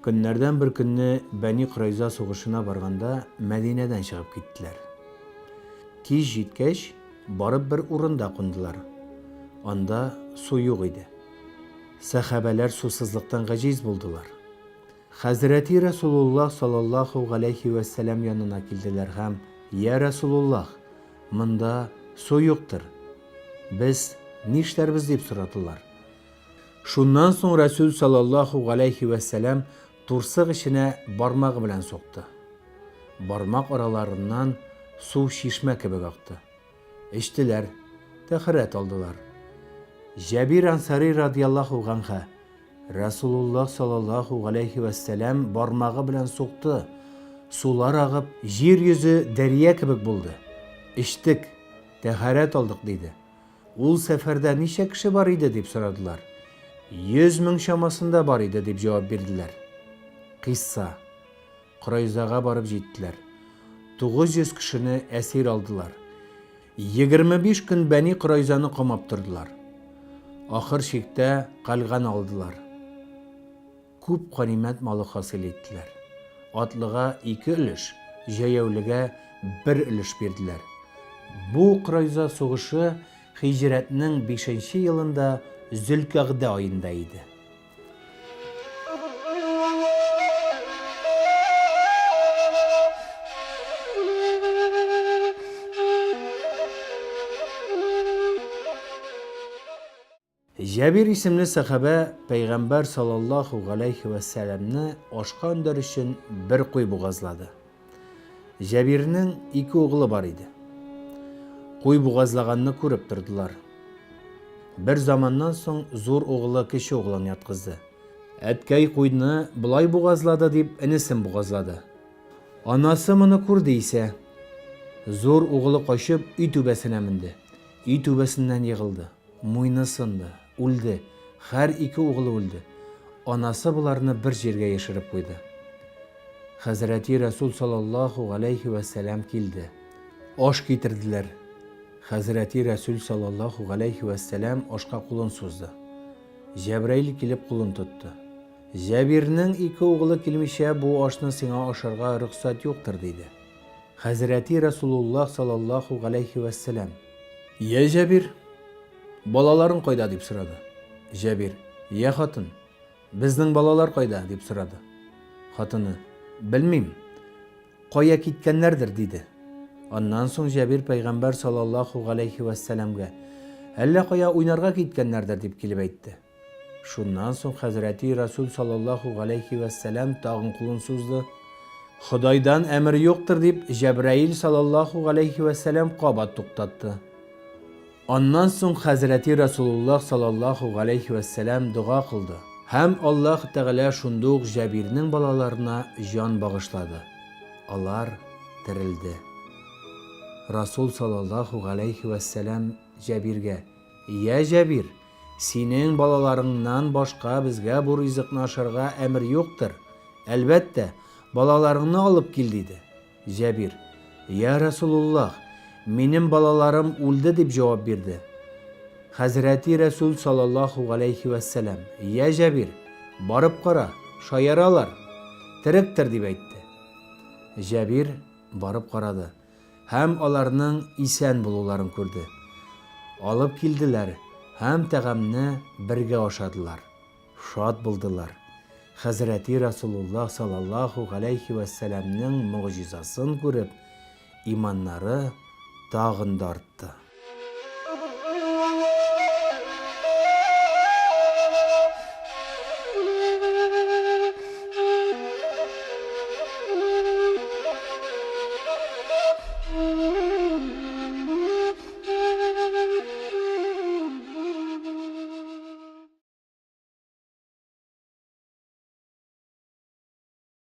Көннәрдән бер көнне Бәни Корайза сугышына барганда Мәдинәдән чыгып киттеләр. Тиз җиткәч, барып бер урында кундылар. Анда су юк иде. Сахабалар сусызлыктан гаҗиз булдылар. Хәзрәти Расулуллаһ саллаллаһу галейхи ва сәллям янына килделәр һәм: "Я Расулуллаһ, монда су юктыр. Без нишләрбез?" дип сорадылар. Шуннан соң Расул саллаллаһу галейхи ва сәллям турсык эченә бармагы белән сукты. Бармак араларыннан су шишмә кебек акты. Эчтеләр, тәһарәт алдылар. Җабир Ансари радияллаһу анһу: Расулуллаһ саллаллаһу галейхи ва сәллям бармагы белән сукты. Сулар агып, җир йөзе дәрья кебек булды. Эчтек, тәһарәт алдык диде. Ул сәфәрдә ничә кеше бар иде дип сорадылар. 100 мең чамасында бар иде дип җавап бирделәр. Кисса. Корайзага барып җиттеләр. 900 кешене әсир алдылар. 25 көн Бәни Корайзаны камап тордылар. Ахыр чиктә калган алдылар. Күп ганимәт малы хасил иттеләр. Атлыга 2 өлеш, җәяүлегә 1 өлеш бирделәр. Бу Корайза сугышы Хиҗрәтнең 5нче елында Зөлкәгъдә аенда иде. Җабир исемле сахаба Пәйгамбәр саллаллаһу галейхи ва сәллямне ашка өндәр өчен бер куй бугазлады. Җабирнең 2 угылы бар иде. Куй бугазлаганны күреп тордылар. Бер заманнан соң зур угылы кече угылын яткызды. Әткәй куйны булай бугазлады дип инесен бугазлады. Анасы моны күрде исә, зур угылы качып өй түбәсенә менде. Өй түбәсеннән егылды. Муйны сынды, үлде. Һәр 2 угылы үлде. Анасы буларны бер җиргә яшереп куйды. Хәзрәти Расул саллаллаһу галейхи ва сәллям килде. Аш китерделәр. Хәзрәти Расул саллаллаһу галейхи ва сәллям ашка кулын сузды. Җәбраил килеп кулын тотты. Җабирнең 2 угылы килмичә бу ашны сиңа ашарга рөхсәт юктыр диде. Хәзрәти Расулуллаһ саллаллаһу галейхи ва сәллям: "Я Җабир, балаларың кайда?" дип сорады. Җабир: "Я хатын, безнең балалар кайда?" дип сорады. Хатыны: "Белмим, кая киткәннәрдер" диде. Аннан соң Җабир Пәйгамбәр саллаллаһу галейхи ва сәллямгә: "Әллә кая уйнарга киткәннәрдер" дип килеп әйтте. Шуннан соң Хәзрәти Расул саллаллаһу галейхи ва сәллям тагын кулын сузды. Худайдан әмер юктыр дип Җәбраил саллаллаһу галейхи ва сәллям кабат туктатты. Аннан соң Хәзрәти Расулуллаһ саллаллаһу галейхи ва сәллям дуга кылды. Һәм Аллаһ Тәгалә шундук Җабирнең балаларына җан багышлады. Алар терелде. Расул саллаллаһу галейхи ва сәллям Җабиргә: "Я Җабир, синең балаларыңнан башка безгә бу ризыкны ашарга әмер юктыр. Әлбәттә, балаларыңны алып кил" диде. Җабир: "Я Расулуллаһ, минем балаларым үлде" дип җавап бирде. Хәзрәти Расул саллаллаһу галейхи ва сәллям: "Я Җабир, барып кара, шаяралар, теректер" дип әйтте. Җабир барып карады һәм аларның исән булуларын күрде. Алып килделәр һәм тәгамне бергә ашадылар. Шат булдылар. Хәзрәти Расулуллаһ саллаллаһу галейхи ва сәллямнең мугъҗизасын күреп, иманнары тагын да артты.